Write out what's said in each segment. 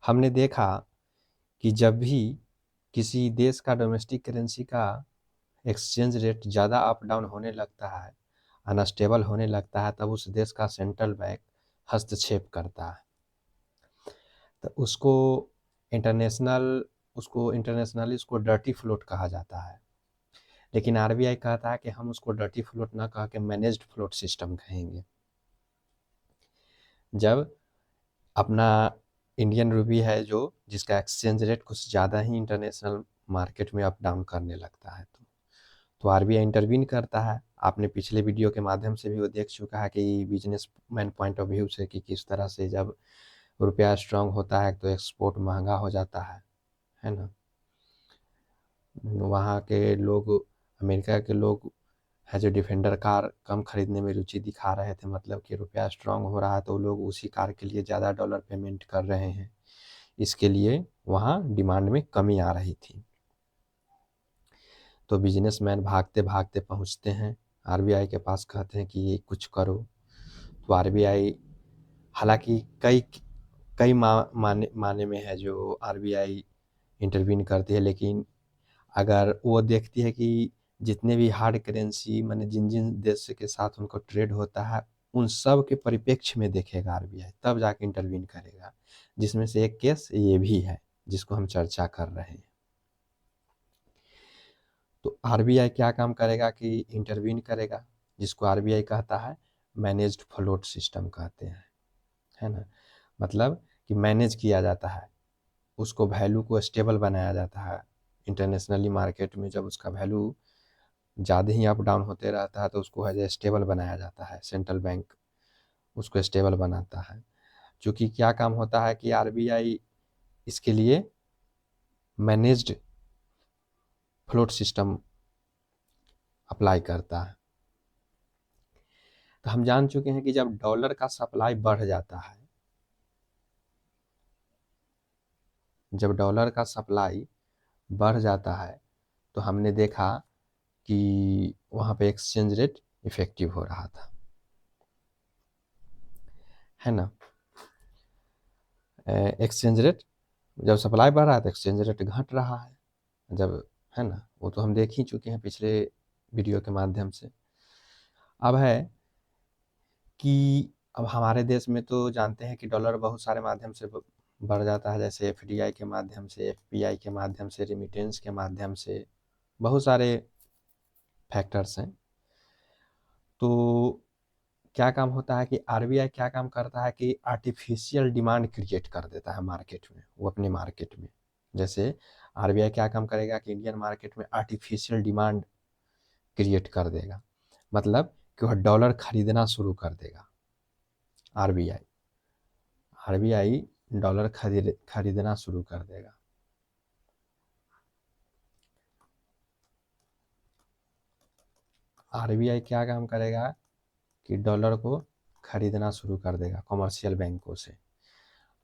हमने देखा कि जब भी किसी देश का डोमेस्टिक करेंसी का एक्सचेंज रेट ज़्यादा अप डाउन होने लगता है, अनस्टेबल होने लगता है, तब उस देश का सेंट्रल बैंक हस्तक्षेप करता है। तो इंटरनेशनली उसको डर्टी फ्लोट कहा जाता है। लेकिन आरबीआई कहता है कि हम उसको डर्टी फ्लोट ना कह के मैनेज्ड फ्लोट सिस्टम कहेंगे। जब अपना इंडियन रूपी है जो जिसका एक्सचेंज रेट कुछ ज़्यादा ही इंटरनेशनल मार्केट में अप डाउन करने लगता है तो आरबीआई इंटरवीन करता है। आपने पिछले वीडियो के माध्यम से भी वो देख चुका है कि बिजनेसमैन पॉइंट ऑफ व्यू से कि किस तरह से जब रुपया स्ट्रांग होता है तो एक्सपोर्ट महंगा हो जाता है ना। वहाँ के लोग, अमेरिका के लोग है जो डिफेंडर कार कम खरीदने में रुचि दिखा रहे थे, मतलब कि रुपया स्ट्रांग हो रहा है तो लोग उसी कार के लिए ज़्यादा डॉलर पेमेंट कर रहे हैं, इसके लिए वहाँ डिमांड में कमी आ रही थी। तो बिजनेसमैन भागते भागते पहुँचते हैं आरबीआई के पास, कहते हैं कि ये कुछ करो। तो आरबीआई, हालांकि कई माने में है जो आरबीआई इंटरवीन करती है, लेकिन अगर वो देखती है कि जितने भी हार्ड करेंसी माने जिन जिन देश के साथ उनको ट्रेड होता है उन सब के परिप्रेक्ष्य में देखेगा आरबीआई, तब जाके इंटरवीन करेगा। जिसमें से एक केस ये भी है जिसको हम चर्चा कर रहे हैं। तो आरबीआई क्या काम करेगा कि इंटरवीन करेगा, जिसको आरबीआई कहता है मैनेज्ड फ्लोट सिस्टम कहते हैं, है ना। मतलब कि मैनेज किया जाता है, उसको वैल्यू को स्टेबल बनाया जाता है। इंटरनेशनली मार्केट में जब उसका वैल्यू ज़्यादा ही अप डाउन होते रहता है तो उसको है जो स्टेबल बनाया जाता है, सेंट्रल बैंक उसको स्टेबल बनाता है। चूँकि क्या काम होता है कि आरबीआई इसके लिए मैनेज्ड फ्लोट सिस्टम अप्लाई करता है। तो हम जान चुके हैं कि जब डॉलर का सप्लाई बढ़ जाता है, जब डॉलर का सप्लाई बढ़ जाता है तो हमने देखा कि वहाँ पे एक्सचेंज रेट इफेक्टिव हो रहा था, है ना। एक्सचेंज रेट जब सप्लाई बढ़ रहा है तो एक्सचेंज रेट घट रहा है जब, है ना। वो तो हम देख ही चुके हैं पिछले वीडियो के माध्यम से। अब है कि अब हमारे देश में तो जानते हैं कि डॉलर बहुत सारे माध्यम से बढ़ जाता है, जैसे एफडीआई के माध्यम से, एफपीआई के माध्यम से, रेमिटेंस के माध्यम से, बहुत सारे फैक्टर्स हैं। तो क्या काम होता है कि आरबीआई क्या काम करता है कि आर्टिफिशियल डिमांड क्रिएट कर देता है मार्केट में, वो अपने मार्केट में। जैसे आरबीआई क्या काम करेगा कि इंडियन मार्केट में आर्टिफिशियल डिमांड क्रिएट कर देगा, मतलब कि वह डॉलर खरीदना शुरू कर देगा। आरबीआई आरबीआई डॉलर खरीदना शुरू कर देगा। आरबीआई क्या काम करेगा कि डॉलर को खरीदना शुरू कर देगा कमर्शियल बैंकों से।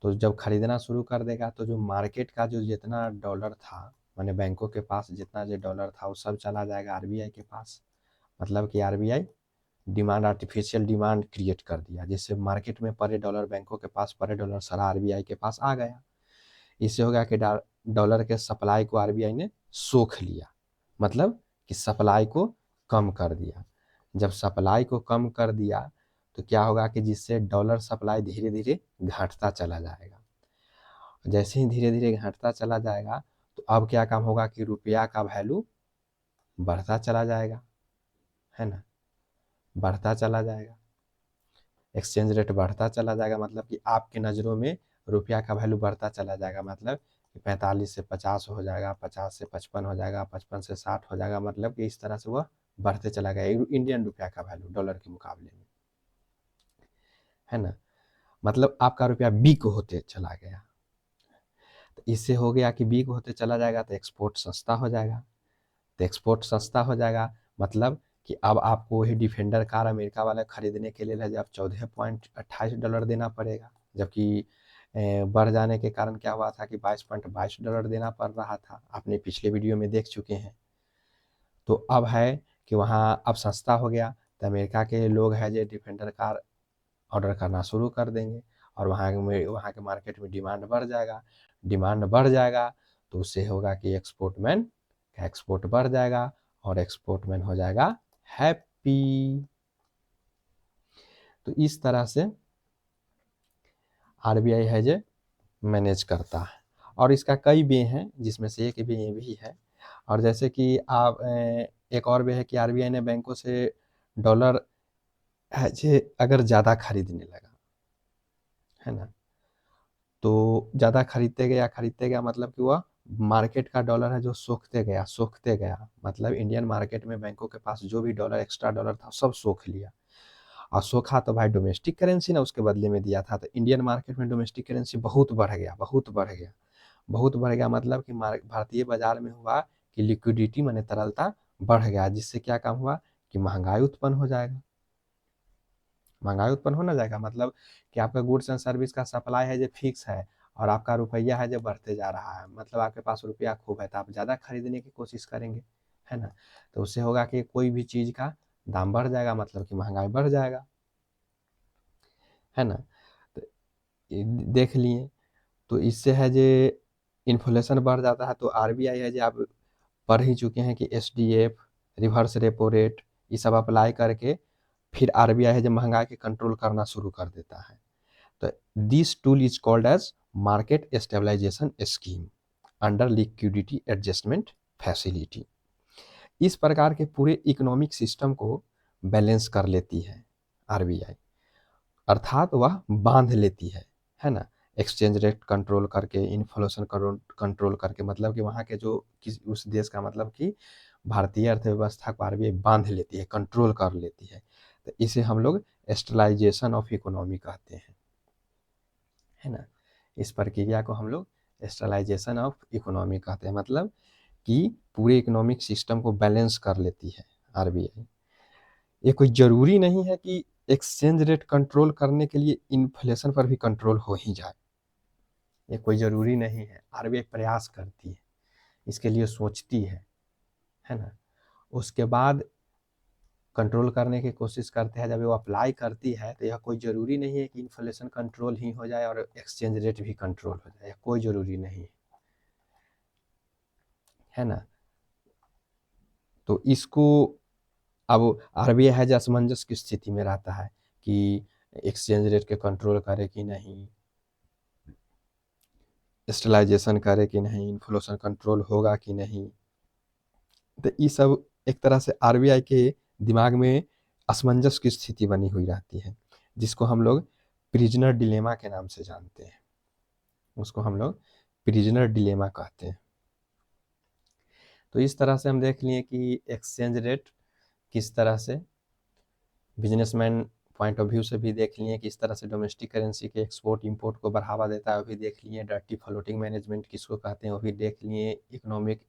तो जब खरीदना शुरू कर देगा तो जो मार्केट का जो जितना डॉलर था, माने बैंकों के पास जितना जो डॉलर था वो सब चला जाएगा आरबीआई के पास। मतलब कि RBI demand, artificial demand create कर दिया, जिससे मार्केट में पड़े डॉलर बैंकों के पास पड़े डॉलर सारा आरबीआई के पास आ गया। इससे हो गया कि डॉलर के सप्लाई को आरबीआई ने सोख लिया, मतलब कि सप्लाई को कम कर दिया। जब सप्लाई को कम कर दिया तो क्या होगा कि जिससे डॉलर सप्लाई धीरे धीरे घटता चला जाएगा। जैसे ही धीरे धीरे घटता चला जाएगा तो अब क्या काम होगा कि रुपया का वैल्यू बढ़ता चला जाएगा, है ना, बढ़ता चला जाएगा। एक्सचेंज रेट बढ़ता चला जाएगा, मतलब कि आपके नज़रों में रुपया का वैल्यू बढ़ता चला जाएगा, मतलब कि 45 से 50 हो जाएगा, 50 से 55 हो जाएगा, 55 से 60 हो जाएगा, मतलब कि इस तरह से वह बढ़ते चला गया इंडियन रुपया का वैल्यू डॉलर के मुकाबले में, है ना। मतलब आपका रुपया वीक होते चला गया। तो इससे हो गया कि वीक होते चला जाएगा तो एक्सपोर्ट सस्ता हो जाएगा। तो एक्सपोर्ट सस्ता हो जाएगा मतलब कि अब आपको वही डिफेंडर कार अमेरिका वाले खरीदने के लिए जब $14.28 देना पड़ेगा, जबकि बढ़ जाने के कारण क्या हुआ था कि $22.22 देना पड़ रहा था, आपने पिछले वीडियो में देख चुके हैं। तो अब है कि वहाँ अब सस्ता हो गया तो अमेरिका के लोग हैं जो डिफेंडर कार ऑर्डर करना शुरू कर देंगे। और वहाँ के मार्केट में डिमांड बढ़ जाएगा। डिमांड बढ़ जाएगा तो उससे होगा कि एक्सपोर्टमैन का एक्सपोर्ट बढ़ जाएगा और एक्सपोर्टमैन हो जाएगा हैप्पी। तो इस तरह से आरबीआई है जो मैनेज करता है। और इसका कई वे हैं जिसमें से एक वे ये भी है। और जैसे कि आप एक और वे है कि आरबीआई ने बैंकों से डॉलर है जे अगर ज़्यादा खरीदने लगा, है ना, तो ज़्यादा खरीदते गया मतलब कि वह मार्केट का डॉलर है जो सोखते गया मतलब इंडियन मार्केट में बैंकों के पास जो भी डॉलर एक्स्ट्रा डॉलर था सब सोख लिया। और सोखा तो भाई डोमेस्टिक करेंसी ना उसके बदले में दिया था, तो इंडियन मार्केट में डोमेस्टिक करेंसी बहुत बढ़ गया, बहुत बढ़ गया, बहुत बढ़ गया। मतलब कि भारतीय बाजार में हुआ कि लिक्विडिटी माने तरलता बढ़ गया, जिससे क्या काम हुआ कि महंगाई उत्पन्न हो जाएगा। महंगाई उत्पन्न होना जाएगा मतलब कि आपका गुड्स एंड सर्विस का सप्लाई है जो फिक्स है और आपका रुपया है जो बढ़ते जा रहा है, मतलब आपके पास रुपया खूब है तो आप ज़्यादा खरीदने की कोशिश करेंगे, है ना। तो उससे होगा कि कोई भी चीज़ का दाम बढ़ जाएगा मतलब कि महंगाई बढ़ जाएगा, है ना। तो देख लिए तो इससे है जो इन्फ्लेशन बढ़ जाता है तो आरबीआई है जो आप पढ़ ही चुके हैं कि एसडीएफ, रिवर्स रेपो रेट, ये सब अप्लाई करके फिर आरबीआई है जो महंगाई के कंट्रोल करना शुरू कर देता है। तो this tool is called as market stabilisation scheme under liquidity adjustment facility. इस प्रकार के पूरे इकोनॉमिक सिस्टम को बैलेंस कर लेती है आरबीआई, अर्थात वह बांध लेती है ना। एक्सचेंज रेट कंट्रोल करके, इन्फ्लेशन कंट्रोल करके, मतलब कि वहाँ के जो किसी उस देश का मतलब कि भारतीय अर्थव्यवस्था को आरबीआई बांध लेती है, कंट्रोल कर लेती है। तो इसे हम लोग स्टेबलाइजेशन ऑफ इकोनॉमी कहते हैं, है ना। इस प्रक्रिया को हम लोग स्टेबलाइजेशन ऑफ इकोनॉमी कहते हैं, मतलब कि पूरे इकोनॉमिक सिस्टम को बैलेंस कर लेती है आरबीआई। ये कोई ज़रूरी नहीं है कि एक्सचेंज रेट कंट्रोल करने के लिए इन्फ्लेशन पर भी कंट्रोल हो ही जाए, ये कोई ज़रूरी नहीं है। आरबीआई प्रयास करती है, इसके लिए सोचती है ना। उसके बाद कंट्रोल करने की कोशिश करते हैं, जब वो अप्लाई करती है तो यह कोई ज़रूरी नहीं है कि इन्फ्लेशन कंट्रोल ही हो जाए और एक्सचेंज रेट भी कंट्रोल हो जाए, कोई ज़रूरी नहीं है ना। तो इसको अब आरबीआई है जो असमंजस की स्थिति में रहता है कि एक्सचेंज रेट के कंट्रोल करे कि नहीं, स्टेबलाइजेशन करे कि नहीं, इन्फ्लेशन कंट्रोल होगा कि नहीं। तो ये सब एक तरह से आरबीआई के दिमाग में असमंजस की स्थिति बनी हुई रहती है, जिसको हम लोग प्रिजनर डिलेमा के नाम से जानते हैं, उसको हम लोग प्रिजनर डिलेमा कहते हैं। तो इस तरह से हम देख लिए कि एक्सचेंज रेट किस तरह से बिजनेसमैन पॉइंट ऑफ व्यू से भी देख लिए, कि इस तरह से डोमेस्टिक करेंसी के एक्सपोर्ट इंपोर्ट को बढ़ावा देता है वो भी देख लिए, डर्टी फ्लोटिंग मैनेजमेंट किसको कहते हैं वो भी देख लिए, इकोनॉमिक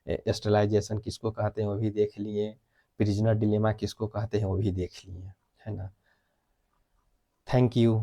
स्टेबलाइजेशन किसको कहते हैं वो भी देख लिए, प्रिजनर डिलेमा किसको कहते हैं वो भी देख लिए, है ना। Thank you.